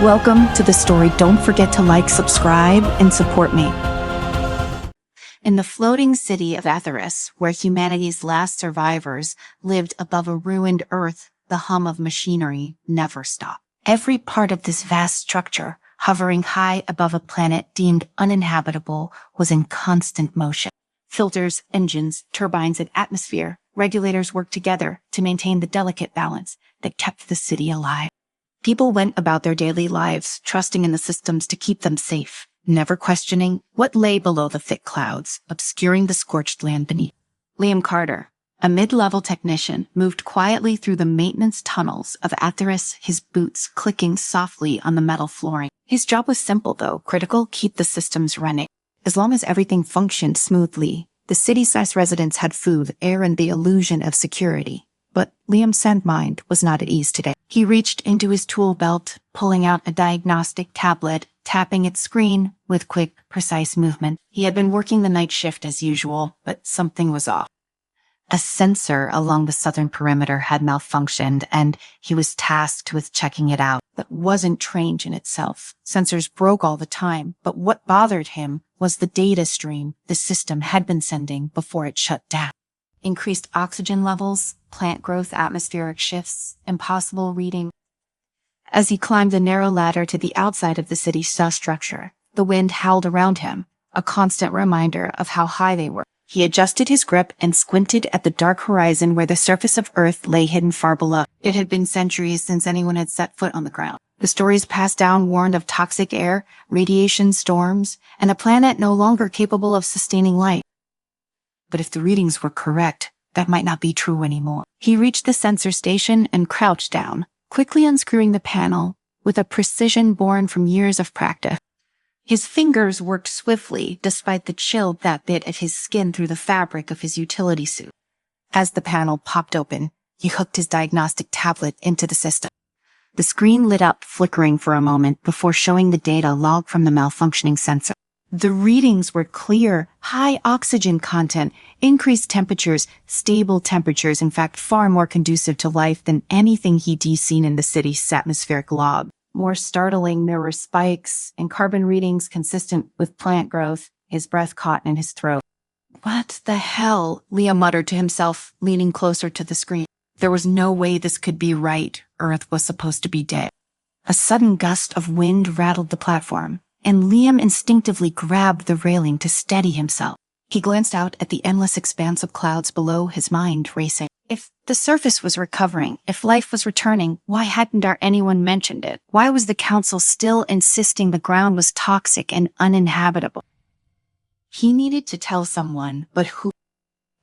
Welcome to the story. Don't forget to like, subscribe, and support me. In the floating city of Atheris, where humanity's last survivors lived above a ruined Earth, the hum of machinery never stopped. Every part of this vast structure, hovering high above a planet deemed uninhabitable, was in constant motion. Filters, engines, turbines, and atmosphere regulators worked together to maintain the delicate balance that kept the city alive. People went about their daily lives, trusting in the systems to keep them safe, never questioning what lay below the thick clouds, obscuring the scorched land beneath. Liam Carter, a mid-level technician, moved quietly through the maintenance tunnels of Atheris, his boots clicking softly on the metal flooring. His job was simple, though critical: keep the systems running. As long as everything functioned smoothly, the city-sized residents had food, air, and the illusion of security. But Liam's sand mind was not at ease today. He reached into his tool belt, pulling out a diagnostic tablet, tapping its screen with quick, precise movement. He had been working the night shift as usual, but something was off. A sensor along the southern perimeter had malfunctioned, and he was tasked with checking it out. That wasn't strange in itself. Sensors broke all the time, but what bothered him was the data stream the system had been sending before it shut down. Increased oxygen levels, plant growth, atmospheric shifts, impossible reading. As he climbed the narrow ladder to the outside of the city's cell structure, the wind howled around him, a constant reminder of how high they were. He adjusted his grip and squinted at the dark horizon where the surface of Earth lay hidden far below. It had been centuries since anyone had set foot on the ground. The stories passed down warned of toxic air, radiation storms, and a planet no longer capable of sustaining life. But if the readings were correct, that might not be true anymore. He reached the sensor station and crouched down, quickly unscrewing the panel with a precision born from years of practice. His fingers worked swiftly, despite the chill that bit at his skin through the fabric of his utility suit. As the panel popped open, he hooked his diagnostic tablet into the system. The screen lit up, flickering for a moment before showing the data logged from the malfunctioning sensor. The readings were clear: high oxygen content, increased temperatures, stable temperatures, in fact far more conducive to life than anything he'd seen in the city's atmospheric log. More startling, there were spikes and carbon readings consistent with plant growth. His breath caught in his throat. What the hell? Liam muttered to himself, leaning closer to the screen. There was no way this could be right. Earth was supposed to be dead. A sudden gust of wind rattled the platform, and Liam instinctively grabbed the railing to steady himself. He glanced out at the endless expanse of clouds below, his mind racing. If the surface was recovering, if life was returning, why hadn't anyone mentioned it? Why was the council still insisting the ground was toxic and uninhabitable? He needed to tell someone, but who?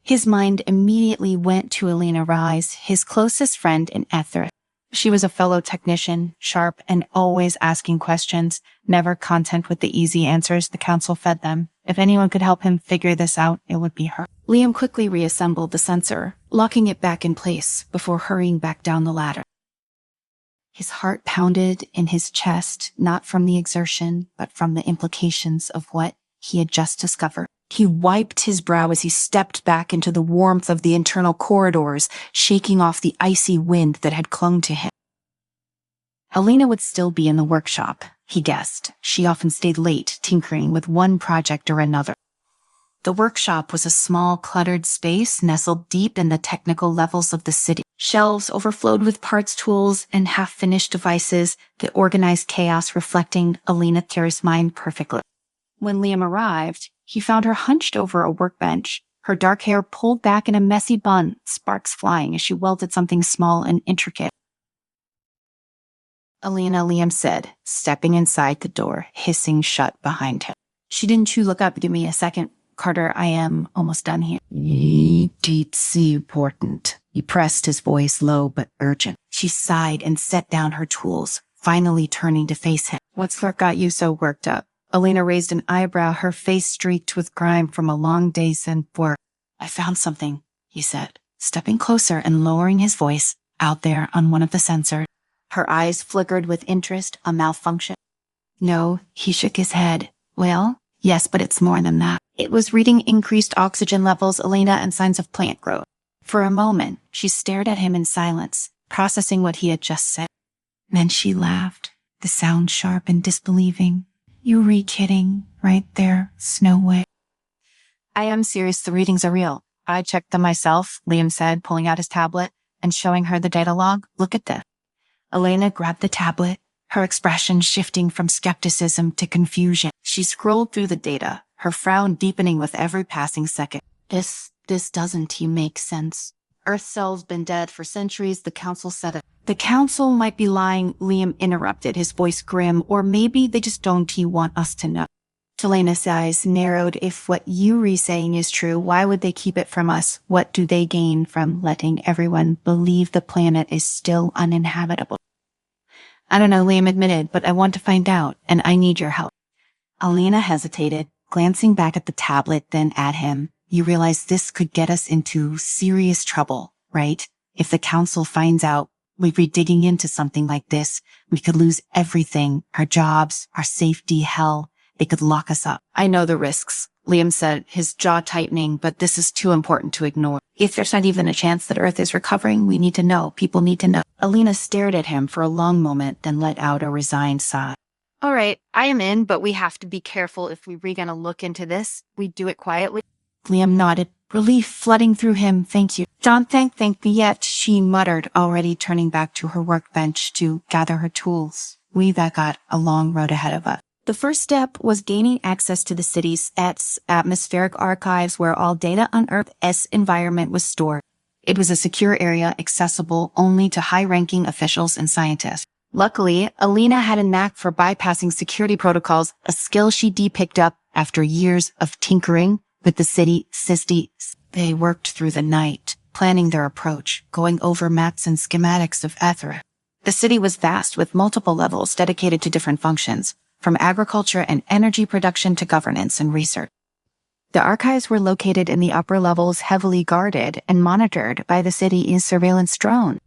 His mind immediately went to Elena Rise, his closest friend in Ether. She was a fellow technician, sharp and always asking questions, never content with the easy answers the council fed them. If anyone could help him figure this out, it would be her. Liam quickly reassembled the sensor, locking it back in place before hurrying back down the ladder. His heart pounded in his chest, not from the exertion, but from the implications of what he had just discovered. He wiped his brow as he stepped back into the warmth of the internal corridors, shaking off the icy wind that had clung to him. Elena would still be in the workshop, he guessed. She often stayed late, tinkering with one project or another. The workshop was a small, cluttered space nestled deep in the technical levels of the city. Shelves overflowed with parts, tools, and half-finished devices, the organized chaos reflecting Elena Thier's mind perfectly. When Liam arrived, he found her hunched over a workbench, her dark hair pulled back in a messy bun, sparks flying as she welded something small and intricate. Elena, Liam said, stepping inside the door, hissing shut behind him. She didn't look up. Give me a second, Carter. I am almost done here. It's important. He pressed, his voice low but urgent. She sighed and set down her tools, finally turning to face him. What's what got you so worked up? Elena raised an eyebrow, her face streaked with grime from a long day's work. I found something, he said, stepping closer and lowering his voice, out there on one of the sensors. Her eyes flickered with interest. A malfunction? No, he shook his head. Well, yes, but it's more than that. It was reading increased oxygen levels, Elena, and signs of plant growth. For a moment, she stared at him in silence, processing what he had just said. Then she laughed. the sound sharp and disbelieving. You re-kidding right there, Snow White. I am serious, the readings are real. I checked them myself, Liam said, pulling out his tablet and showing her the data log. Look at this. Elena grabbed the tablet, her expression shifting from skepticism to confusion. She scrolled through the data, her frown deepening with every passing second. This doesn't make sense. Earth cell's been dead for centuries, the council said it. The council might be lying, Liam interrupted, his voice grim, or maybe they just don't want us to know. Telena's eyes narrowed. If what you're saying is true, why would they keep it from us? What do they gain from letting everyone believe the planet is still uninhabitable? I don't know, Liam admitted, but I want to find out, and I need your help. Elena hesitated, glancing back at the tablet, then at him. You realize this could get us into serious trouble, right? If the council finds out we'd be digging into something like this, we could lose everything, our jobs, our safety, hell. They could lock us up. I know the risks, Liam said, his jaw tightening, but this is too important to ignore. If there's not even a chance that Earth is recovering, we need to know. People need to know. Elena stared at him for a long moment, then let out a resigned sigh. All right, I am in, but we have to be careful if we're going to look into this. We do it quietly. Liam nodded, relief flooding through him. Thank you. Don't thank me yet, she muttered, already turning back to her workbench to gather her tools. We've got a long road ahead of us. The first step was gaining access to the city's atmospheric archives where all data on Earth's environment was stored. It was a secure area accessible only to high-ranking officials and scientists. Luckily, Elena had a knack for bypassing security protocols, a skill she picked up after years of tinkering with the city systems. They worked through the night, planning their approach, going over maps and schematics of Athera. The city was vast with multiple levels dedicated to different functions, from agriculture and energy production to governance and research. The archives were located in the upper levels, heavily guarded and monitored by the city's surveillance drone.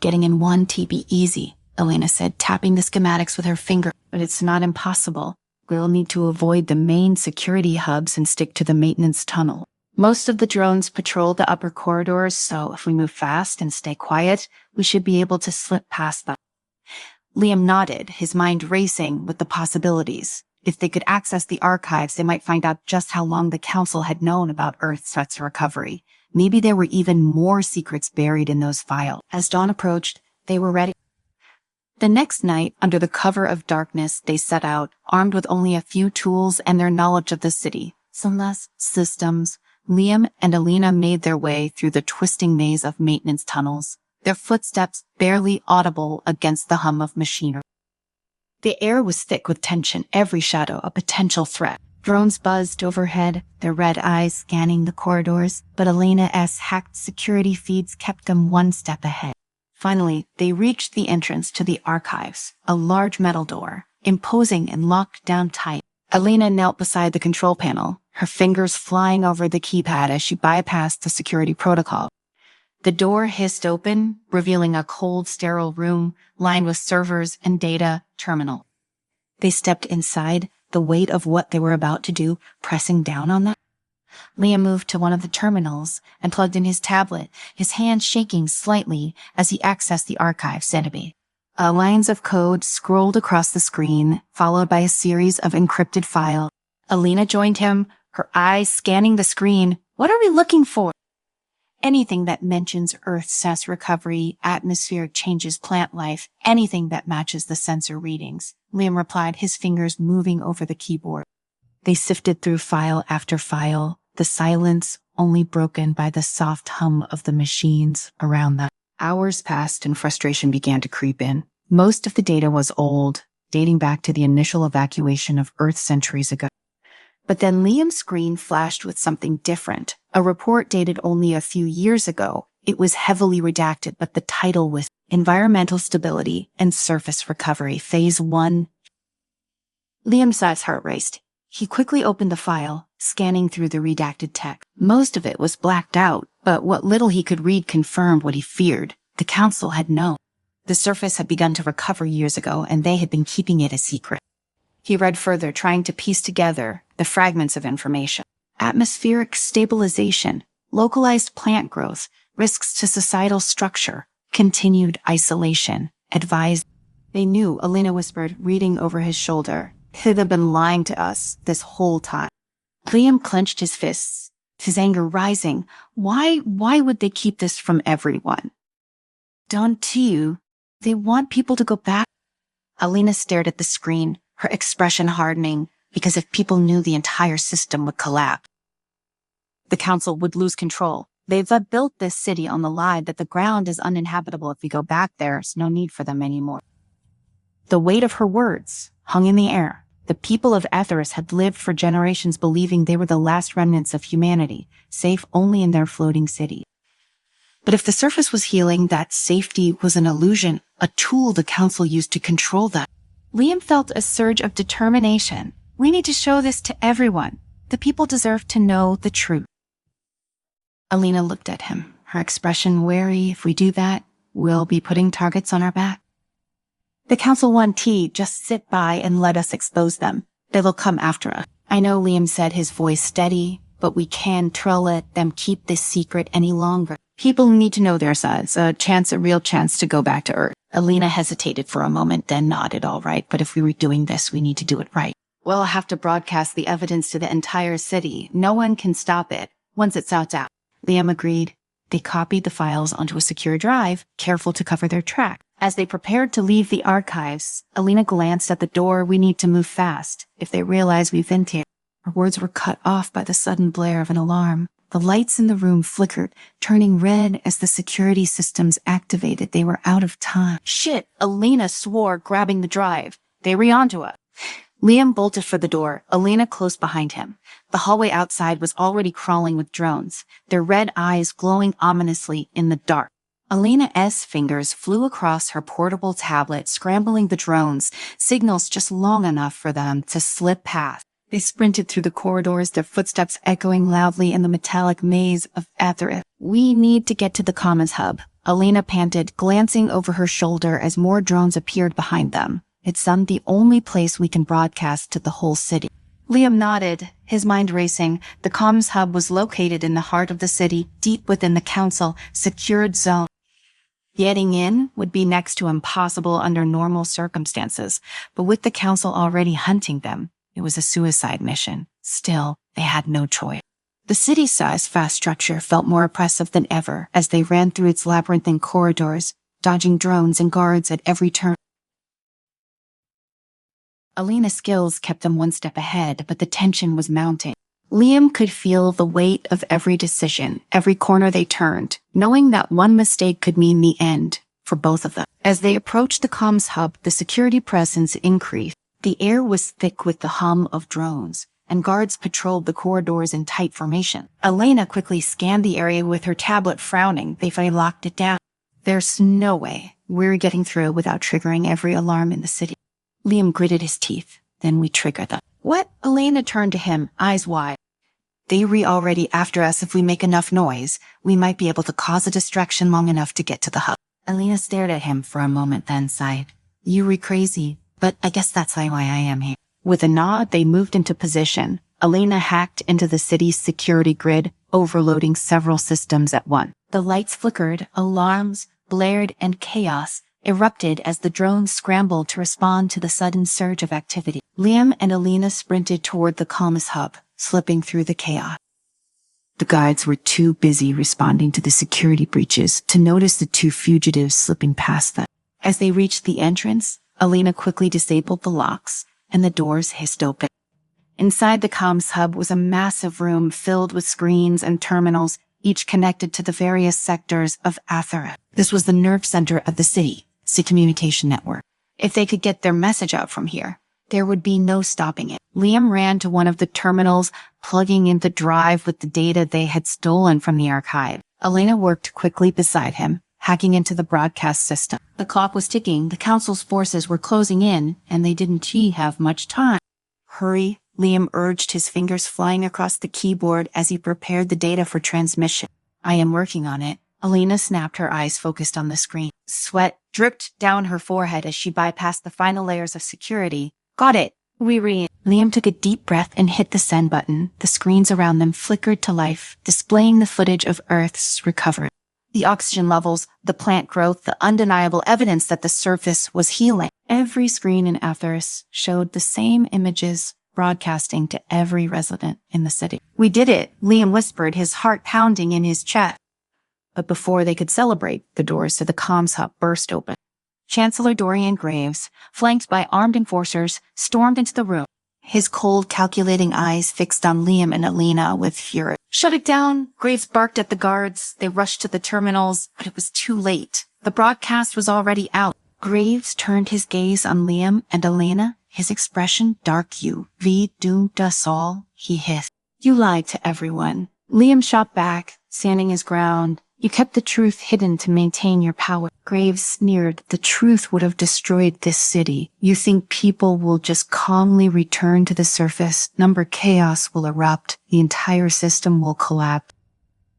Getting in one be easy, Elena said, tapping the schematics with her finger. But it's not impossible. We'll need to avoid the main security hubs and stick to the maintenance tunnel. Most of the drones patrol the upper corridors, so if we move fast and stay quiet, we should be able to slip past them. Liam nodded, his mind racing with the possibilities. If they could access the archives, they might find out just how long the council had known about Earth's recovery. Maybe there were even more secrets buried in those files. As dawn approached, they were ready. The next night, under the cover of darkness, they set out, armed with only a few tools and their knowledge of the city. Systems. Liam and Elena made their way through the twisting maze of maintenance tunnels, their footsteps barely audible against the hum of machinery. The air was thick with tension, every shadow a potential threat. Drones buzzed overhead, their red eyes scanning the corridors, but Elena's hacked security feeds kept them one step ahead. Finally, they reached the entrance to the archives, a large metal door, imposing and locked down tight. Elena knelt beside the control panel, her fingers flying over the keypad as she bypassed the security protocol. The door hissed open, revealing a cold, sterile room lined with servers and data terminal. They stepped inside, the weight of what they were about to do pressing down on them. Liam moved to one of the terminals and plugged in his tablet, his hand shaking slightly as he accessed the archive's database. Lines of code scrolled across the screen, followed by a series of encrypted files. Elena joined him, her eyes scanning the screen. What are we looking for? Anything that mentions Earth's recovery, atmospheric changes, plant life, anything that matches the sensor readings, Liam replied, his fingers moving over the keyboard. They sifted through file after file, the silence only broken by the soft hum of the machines around them. Hours passed and frustration began to creep in. Most of the data was old, dating back to the initial evacuation of Earth centuries ago. But then Liam's screen flashed with something different. A report dated only a few years ago. It was heavily redacted, but the title was Environmental Stability and Surface Recovery, Phase 1. Liam's heart raced. He quickly opened the file, scanning through the redacted text. Most of it was blacked out, but what little he could read confirmed what he feared. The council had known. The surface had begun to recover years ago, and they had been keeping it a secret. He read further, trying to piece together the fragments of information. Atmospheric stabilization, localized plant growth, risks to societal structure, continued isolation, advised. They knew, Alina whispered, reading over his shoulder. They've been lying to us this whole time. Liam clenched his fists, his anger rising. Why would they keep this from everyone? Don't you? They want people to go back. Alina stared at the screen, her expression hardening, because if people knew, the entire system would collapse. The council would lose control. They've built this city on the lie that the ground is uninhabitable. If we go back, there's no need for them anymore. The weight of her words hung in the air. The people of Atheris had lived for generations believing they were the last remnants of humanity, safe only in their floating city. But if the surface was healing, that safety was an illusion, a tool the council used to control them. Liam felt a surge of determination. We need to show this to everyone. The people deserve to know the truth. Alina looked at him, her expression wary. If we do that, we'll be putting targets on our back. The council want tea. Just sit by and let us expose them. They'll come after us. I know, Liam said, his voice steady, but we can't let them keep this secret any longer. People need to know their size, a real chance to go back to Earth. Alina hesitated for a moment, then nodded. All right, but if we were doing this, we need to do it right. We'll have to broadcast the evidence to the entire city. No one can stop it once it's out. Liam agreed. They copied the files onto a secure drive, careful to cover their track. As they prepared to leave the archives, Alina glanced at the door. We need to move fast. If they realize we've been here. Her words were cut off by the sudden blare of an alarm. The lights in the room flickered, turning red as the security systems activated. They were out of time. Shit, Alina swore, grabbing the drive. They were onto us. Liam bolted for the door, Alina close behind him. The hallway outside was already crawling with drones, their red eyes glowing ominously in the dark. Alina's fingers flew across her portable tablet, scrambling the drones, signals just long enough for them to slip past. They sprinted through the corridors, their footsteps echoing loudly in the metallic maze of Atheris. We need to get to the comms hub, Alina panted, glancing over her shoulder as more drones appeared behind them. It's the only place we can broadcast to the whole city. Liam nodded, his mind racing. The comms hub was located in the heart of the city, deep within the council, secured zone. Getting in would be next to impossible under normal circumstances, but with the council already hunting them, it was a suicide mission. Still, they had no choice. The city-sized fast structure felt more oppressive than ever as they ran through its labyrinthine corridors, dodging drones and guards at every turn. Alina's skills kept them one step ahead, but the tension was mounting. Liam could feel the weight of every decision, every corner they turned, knowing that one mistake could mean the end for both of them. As they approached the comms hub, the security presence increased. The air was thick with the hum of drones, and guards patrolled the corridors in tight formation. Alina quickly scanned the area with her tablet, frowning. They finally locked it down. There's no way we're getting through without triggering every alarm in the city. Liam gritted his teeth. Then we trigger them. What? Alina turned to him, eyes wide. They already after us. If we make enough noise, we might be able to cause a distraction long enough to get to the hub. Alina stared at him for a moment, then sighed. You crazy, but I guess that's why I am here. With a nod, they moved into position. Alina hacked into the city's security grid, overloading several systems at once. The lights flickered, alarms blared, and chaos erupted as the drones scrambled to respond to the sudden surge of activity. Liam and Alina sprinted toward the comms hub, slipping through the chaos. The guides were too busy responding to the security breaches to notice the two fugitives slipping past them. As they reached the entrance, Alina quickly disabled the locks, and the doors hissed open. Inside the comms hub was a massive room filled with screens and terminals, each connected to the various sectors of Atheris. This was the nerve center of the city. Communication network. If they could get their message out from here, there would be no stopping it. Liam ran to one of the terminals, plugging in the drive with the data they had stolen from the archive. Alina worked quickly beside him, hacking into the broadcast system. The clock was ticking, the council's forces were closing in, and they didn't have much time. Hurry, Liam urged, his fingers flying across the keyboard as he prepared the data for transmission. I am working on it. Alina snapped, her eyes focused on the screen. Sweat dripped down her forehead as she bypassed the final layers of security. Got it. Liam took a deep breath and hit the send button. The screens around them flickered to life, displaying the footage of Earth's recovery. The oxygen levels, the plant growth, the undeniable evidence that the surface was healing. Every screen in Atheris showed the same images, broadcasting to every resident in the city. "We did it," Liam whispered, his heart pounding in his chest. But before they could celebrate, the doors to the comms hub burst open. Chancellor Dorian Graves, flanked by armed enforcers, stormed into the room, his cold, calculating eyes fixed on Liam and Alina with fury. "Shut it down!" Graves barked at the guards. They rushed to the terminals, but it was too late. The broadcast was already out. Graves turned his gaze on Liam and Alina, his expression dark. "You, wie doomed us all," he hissed. "You lied to everyone." Liam shot back, standing his ground. "You kept the truth hidden to maintain your power." Graves sneered. "The truth would have destroyed this city. You think people will just calmly return to the surface? Number chaos will erupt. The entire system will collapse."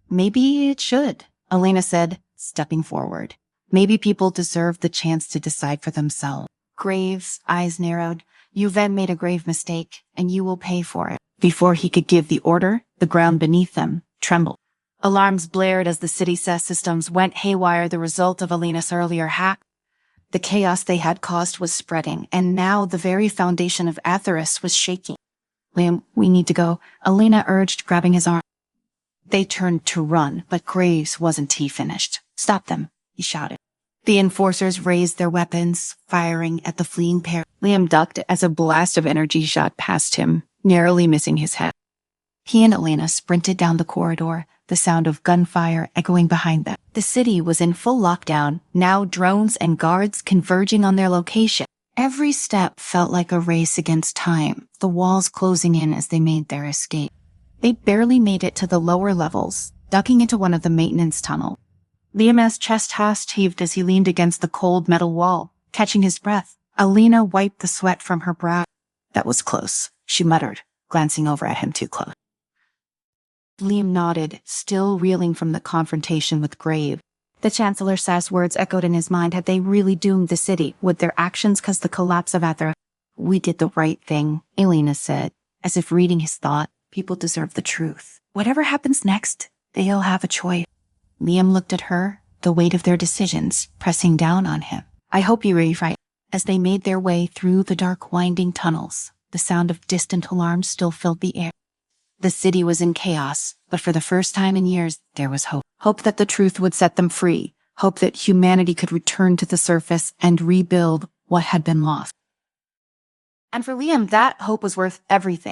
"Maybe it should," Elena said, stepping forward. "Maybe people deserve the chance to decide for themselves." Graves' eyes narrowed. "You then made a grave mistake, and you will pay for it." Before he could give the order, the ground beneath them trembled. Alarms blared as the city systems went haywire, the result of Alina's earlier hack. The chaos they had caused was spreading, and now the very foundation of Atheris was shaking. "Liam, we need to go," Alina urged, grabbing his arm. They turned to run, but Graves wasn't finished. "Stop them," he shouted. The enforcers raised their weapons, firing at the fleeing pair. Liam ducked as a blast of energy shot past him, narrowly missing his head. He and Alina sprinted down the corridor, the sound of gunfire echoing behind them. The city was in full lockdown, now drones and guards converging on their location. Every step felt like a race against time, the walls closing in as they made their escape. They barely made it to the lower levels, ducking into one of the maintenance tunnels. Liam's chest heaved as he leaned against the cold metal wall, catching his breath. Alina wiped the sweat from her brow. "That was close," she muttered, glancing over at him too close. Liam nodded, still reeling from the confrontation with Graves. The Chancellor's last words echoed in his mind. Had they really doomed the city? Would their actions cause the collapse of Athera? "We did the right thing," Elena said, as if reading his thought. "People deserve the truth. Whatever happens next, they'll have a choice." Liam looked at her, the weight of their decisions pressing down on him. "I hope you're right." As they made their way through the dark, winding tunnels, the sound of distant alarms still filled the air. The city was in chaos, but for the first time in years, there was hope. Hope that the truth would set them free. Hope that humanity could return to the surface and rebuild what had been lost. And for Liam, that hope was worth everything.